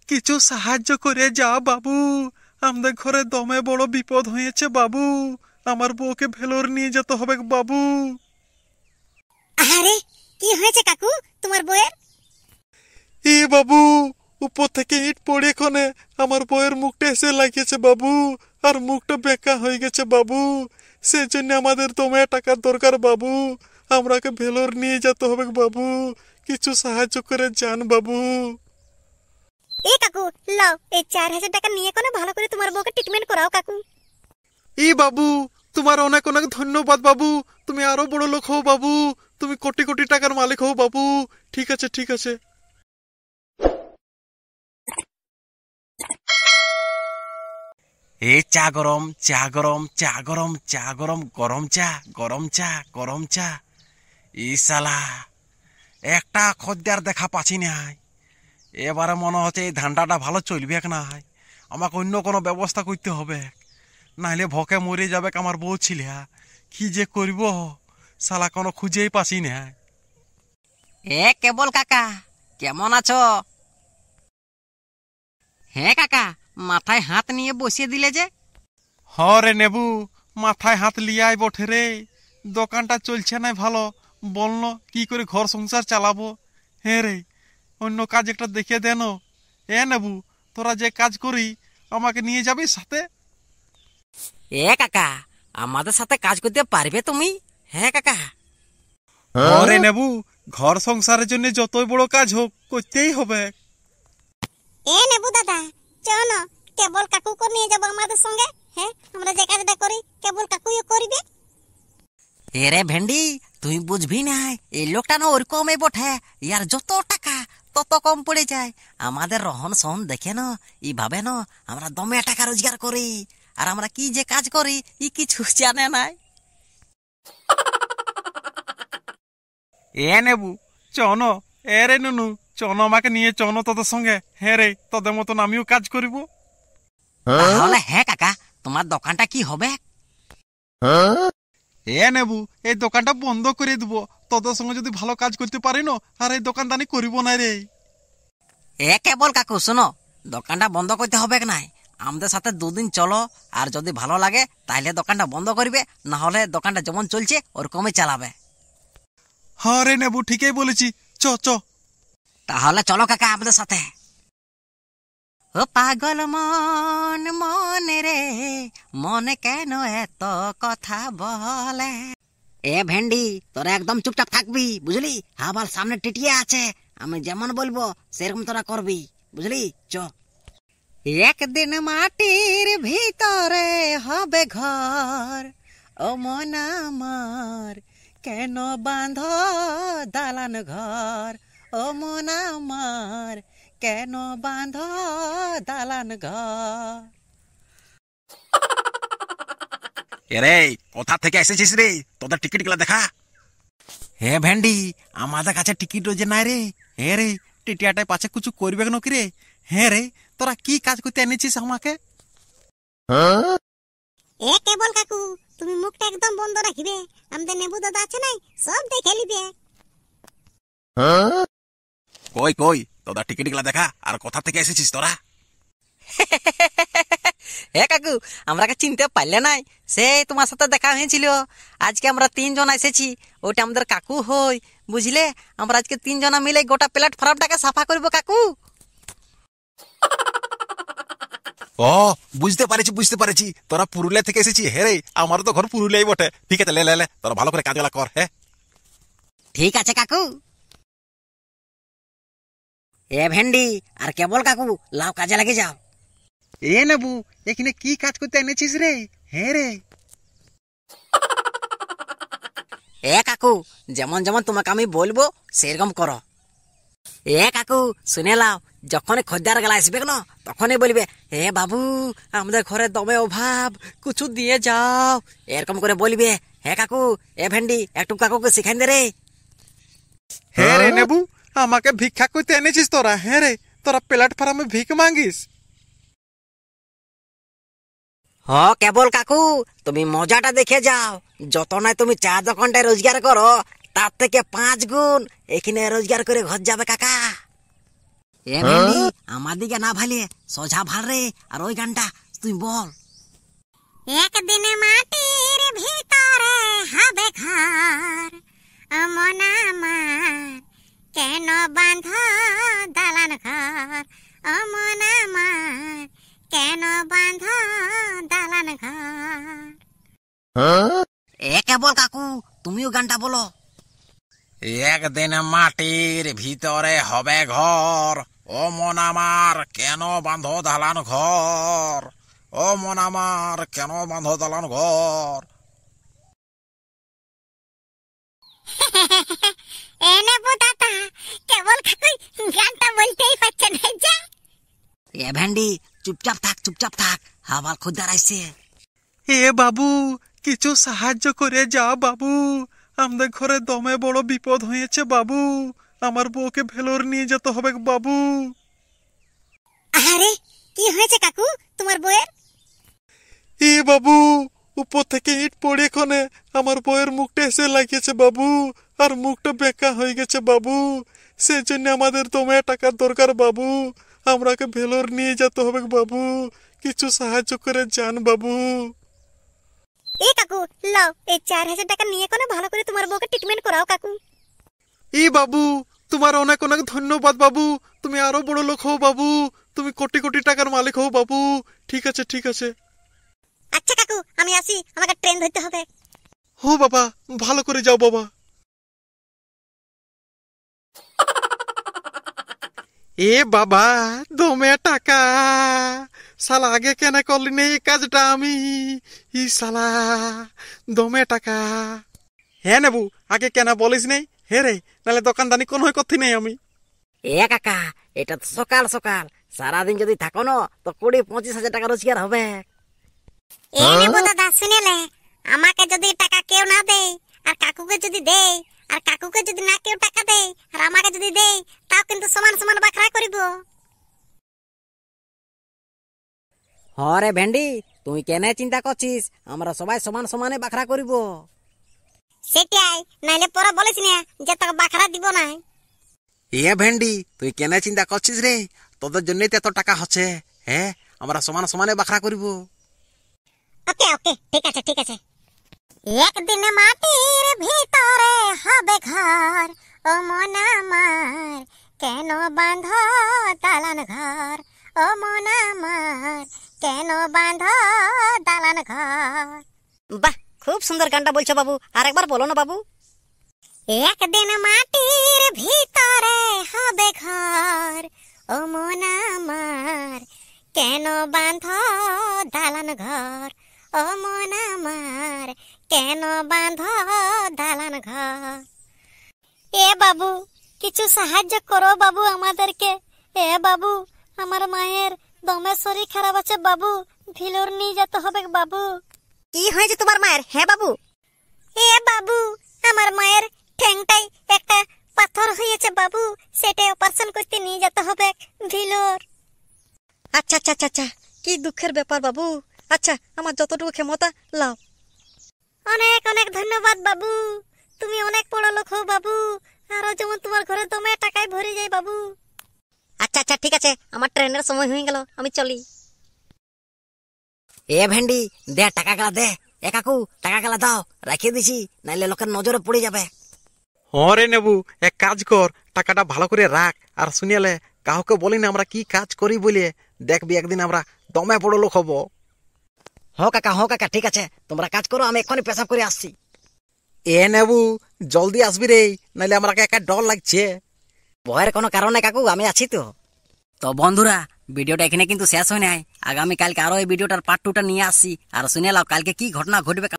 কিছু সাহায্য করে যাও বাবু। আমাদের ঘরে দমে বড় বিপদ হয়েছে বাবু। আমার বউকে ভেলোর নিয়ে যেতে হবে বাবু। আরে কি হয়েছে কাকু তোমার বউয়ের? এ বাবু, উপর থেকে ইট পড়ে ক্ষণে আমার বউয়ের মুখটা এসে লাগিয়েছে বাবু। আর মুখটা বেঁকা হয়ে গেছে বাবু। সেই জন্য আমাদের দমে টাকার দরকার বাবু। আমরাকে ভেলোর নিয়ে যেতে হবে বাবু। কিছু সাহায্য করে যান বাবু। এ কাকু লাও, এই 4000 টাকা নিয়ে কোনে ভালো করে তোমার বউকে ট্রিটমেন্ট করাও কাকু। ই বাবু, তোমার অনেক অনেক ধন্যবাদ বাবু। তুমি আরো বড় লোক হও বাবু। তুমি কোটি কোটি টাকার মালিক হও বাবু। ঠিক আছে ঠিক আছে। এ চা গরম, চা গরম, চা গরম, চা গরম, গরম চা, গরম চা, গরম চা। ই শালা একটা খদ্দের দেখা পাচ্ছি না। এবারে মনে হচ্ছে এই ধান্দাটা ভালো চলবে না। আমাকে অন্য কোনো ব্যবস্থা করতে হবে, নাহলে ভকে মরে যাবে আমার বউ ছিলে। কি যে করব, শালা কোনো খুঁজেই পাচ্ছি না। এ কেবল কাকা, কেমন আছো? হ্যাঁ কাকা, মাথায় হাত নিয়ে বসিয়ে দিলে যে। হরে নেবু, মাথায় হাত লিয়াই বটে রে। দোকানটা চলছে না ভালো, বললো কি করে ঘর সংসার চালাবো। হ্যাঁ রে, অন্য কাজ একটা দেখে দেন। এ নেবু, তোরা যে কাজ করি আমাকে নিয়ে যাবি সাথে? এ কাকা, আমাদের সাথে কাজ করতে পারবে তুমি? হ্যাঁ কাকা। হরে নেবু, ঘর সংসারের জন্য যতই বড় কাজ হোক করতেই হবে। এ নেবু দাদা, চলো কেবল কাকুকে নিয়ে যাবো আমাদের সঙ্গে। হ্যাঁ, আমরা যে কাজটা করি কেবল কাকুই করবে। এরে ভেন্ডি, তুই বুঝবি না, এই লোকটা না ওরকমই বটে। ইয়ার যত টাকা তত কম পড়ে যায়। আমাদের রহন সহন দেখে না, ই ভাবে না আমরা দমে টাকা রোজগার করি, আর আমরা কি যে কাজ করি ই কিছু জানে নাই। এ নেবু, চন। এ রে নুনু, চন আমাকে নিয়ে চন তোদের সঙ্গে। হ্যাঁ রে, তোদের মতন আমিও কাজ করিব। তাহলে হ্যাঁ কাকা, তোমার দোকানটা কি হবে? এ নেবু, এই দোকানটা বন্ধ করে দিব। তোদের সঙ্গে যদি ভালো কাজ করতে পারি না, আর এই দোকানদানি করিব না রে। এ কেবল কাকু শোনো, দোকানটা বন্ধ করতে হবে নাই। আমাদের সাথে দুদিন চলো, আর যদি ভালো লাগে তাহলে দোকানটা বন্ধ করবে, না হলে দোকানটা যেমন চলছে ওরকমই চালাবে। হ্যাঁ রে নেবু, ঠিকই বলেছি। চ চ। তাহলে চলো কাকা আমাদের সাথে। ও পাগল মন, মনে রে মনে কেন এত কথা বলে। এ ভেন্ডি, তোরা একদম চুপচাপ থাকবি বুঝলি। আবার সামনে টিটিয়ে আছে, আমি যেমন বলবো সেরকম তোরা করবি বুঝলি। চ। একদিন মাটির ভিতরে হবে ঘর, ও মন আমার কেন বাঁধ দালান ঘর, ও মন আমার কেন বাঁধ দালান ঘর। এরে, কোথা থেকে এসেছিস রে? তোদের টিকিট গুলা দেখা। হে ভেন্ডি, আমাদের কাছে টিকিট যে নাই রে। হে রে, টিটিয়াটাই পাছে কিছু করবে কেন কি রে? হ্যাঁ রে, তোরা কি কাজ করতে এনেছিস আমাকে? এ কেবল কাকু, তুমি মুখটা একদম বন্ধ রাখবে। আমাদের নেবু দাদা আছে নাই, সব দেখে নিবে। কই কই, তোদের টিকিট গুলা দেখা। আর কোথা থেকে এসেছিস তোরা? হে কাকু, আমরা চিনতে পারলে নাই? সেই তোমার সাথে দেখা হয়েছিল। আজকে আমরা 3 জন এসেছি, ওটা আমাদের কাকু হই বুঝলে। আমরা আজকে 3 জনা মিলে গোটা প্ল্যাটফর্মটাকে সাফা করবো কাকু। ও, বুঝতে পারেছি তোরা পুরুলিয়া থেকে এসেছি। হ্যাঁ রে, আমারও তো ঘর পুরুলিয়াই বটে। ঠিক আছে, লে লে লে, তোরা ভালো করে কাজগুলা কর। হ্যাঁ ঠিক আছে কাকু। এ ভেন্ডি আর কেবল কাকু, লাও কাজে লাগে যাও। এ নেবু, এখানে কি কাজ করতে এনেছিস রে? হ্যাঁ রে। এ কাকু, যেমন যেমন তোমাকে আমি বলবো সেরকম করো। এ কাকু শুনে লাও, যখন খদ্দার গেলা আসবে না তখনই বলবে, হে বাবু আমাদের ঘরে দমে অভাব, কিছু দিয়ে যাও, এরকম করে বলবে। হে কাকু, এ ভেন্ডি একটু কাকুকে শিখাই দে রে। হ্যাঁ রে নেবু, আমাকে ভিক্ষা করতে এনেছিস তোরা? হ্যাঁ রে, তোরা প্ল্যাটফর্মে ভিক মাঙ্গিস? হ কেবল কাকু, তুমি মজাটা দেখে যাও। যত নয় তুমি চা দোকানটায় রোজগার করো, তার থেকে 5 গুণ এখানে রোজগার করে ঘর যাবে কাকা। এ ভেন্ডি আমার দিকে না ভালে সোজা ভাল রে, আর ওই গানটা তুই বল। একদিন মাটির ভিতরে হবে ঘর, অমন আমার কেন বাঁধ দালান ঘর, অমন আমার কেন বাঁধ দালান ঘর। এ কেবল কাকু তুমিও গানটা বলো। একদিন মাটির ভিতরে হবে ঘর, ও মন আমার কেন বাঁধো দালান ঘর, ও মন আমার কেন বাঁধো দালান ঘর। এনে বুদাতা কেবল কাকুই গানটা বলতেই পারছে না যা। এ ভেন্ডি চুপচাপ থাক, চুপচাপ থাক, আমার খদ্দের আসছে। এ বাবু, কিছু সাহায্য করে যাও বাবু, আমাদের ঘরে দমে বড় বিপদ হয়েছে বাবু, আমার বউকে ভেলোর নিয়ে যেতে হবে বাবু। আরে কি হয়েছে কাকু তোমার বউয়ের? এ বাবু, উপর থেকে ইট পড়ে ক্ষণে আমার বউয়ের মুখটা এসে লাগিয়েছে বাবু, আর মুখটা বেঁকা হয়ে গেছে বাবু, সেই জন্য আমাদের দমে টাকার দরকার বাবু, আমরাকে ভেলোর নিয়ে যেতে হবে বাবু, কিছু সাহায্য করে যান বাবু। এ কাকু লাও এই 4000 টাকা নিয়ে কোনে ভালো করে তোমার বউকে ট্রিটমেন্ট করাও কাকু। ই বাবু, তোমার অনেক অনেক ধন্যবাদ বাবু, তুমি আরো বড় লোক হও বাবু, তুমি কোটি কোটি টাকার মালিক হও বাবু। ঠিক আছে, ঠিক আছে। আচ্ছা কাকু আমি আসি, আমাকে ট্রেন ধরতে হবে। হো বাবা, ভালো করে যাও বাবা। এ বাবা, দমে টাকা, শালা আগে কেন করলি না এই কাজটা আমি, ই শালা দমে টাকা। হ্যাঁ নেবু, আগে কেন বলিস নেই হে রে, নাহলে দোকানদানি কোন করতে নেই আমি। এ কাকা এটা তো সকাল সকাল, সারাদিন যদি থাকো না তো 20-25 হাজার টাকা রোজগার হবে। এ নেবো দাদা শুনেলে, আমাকে যদি টাকা কেউ না দেয় আর কাকুকে যদি দেয়, আর কাকুকে যদি না কেউ টাকা দেয় আর আমাকে যদি দেয়, তাও কিন্তু সমান সমান বাখরা করিব। হরে ভেন্ডি তুই কেন চিন্তা করছিস, আমরা সবাই সমান সমানে বাখরা করিব। সেটাই, নাইলে পরে বলিস না যে তোকে বাখরা দিব না। এ ভেন্ডি তুই কেন চিন্তা করছিস রে, তোদের জন্যই তো এত টাকা হচ্ছে। হ্যাঁ, আমরা সমান সমানে বাখরা করিব। ওকে ওকে, ঠিক আছে ঠিক আছে। একদিন মাটির ভিতরে হবে ঘর, ও মন আমার কেন বাঁধ দালান ঘর, ও মন আমার কেন বাঁধ দালান ঘর। বাহ, খুব সুন্দর গানটা বলছো বাবু, আরেকবার বলো না বাবু। একদিন মাটির ভিতরে হবে ঘর, ও মন আমার কেন বাঁধ দালান ঘর, ও মন আমার কেন বাঁধ দালান ঘর। এ বাবু, কিছু সাহায্য করো বাবু আমাদেরকে। এ বাবু, আমার মায়ের দমে শরীর খারাপ আছে বাবু, ভিলোর নিয়ে যেতে হবে বাবু। কি হয়েছে তোমার মায়ের? হ্যাঁ বাবু। এ বাবু, আমার মায়ের ঠ্যাংটাই একটা পাথর হয়েছে বাবু, সেটাই অপারেশন করতে নিয়ে যেতে হবে ভিলোর। আচ্ছা আচ্ছা আচ্ছা আচ্ছা, কি দুঃখের ব্যাপার বাবু। আচ্ছা, আমার যতটুকু ক্ষমতা লাও। অনেক অনেক ধন্যবাদ বাবু, তুমি অনেক বড় লোক হো বাবু, আরো যেমন তোমার ঘরে দমে টাকায় ভরে যায় বাবু। আচ্ছা আচ্ছা ঠিক আছে, আমার ট্রেনের সময় হয়ে গেল, আমি চলি। এ ভেন্ডি দে টাকা গেলা দে। এ কাকু টাকা গেলা দাও, রাখিয়ে দিছি, নাইলে লোকের নজরে পড়ে যাবে। হরে নেবু, এক কাজ কর, টাকাটা ভালো করে রাখ, আর শুনিয়ালে কাউকে বলি না আমরা কি কাজ করি বলে, দেখবি একদিন আমরা দমে বড় লোক হব। হ কাকা ঠিক আছে, তোমরা কাজ করো, আমি এক্ষুনি পেশাব করে আসছি। এ নেবু, জলদি আসবি রে, নাহলে আমাকে একা ডর লাগছে। ভয়ের কোনো কারণ নাই কাকু, আমি আছি তো। তো বন্ধুরা, ভিডিওটা এখানে কিন্তু শেষ হয় নাই, আগামী কালকে আরো এই ভিডিওটার পার্ট 2টা নিয়ে আসছি, আর শুনে লাও কালকে কি ঘটনা ঘটবে।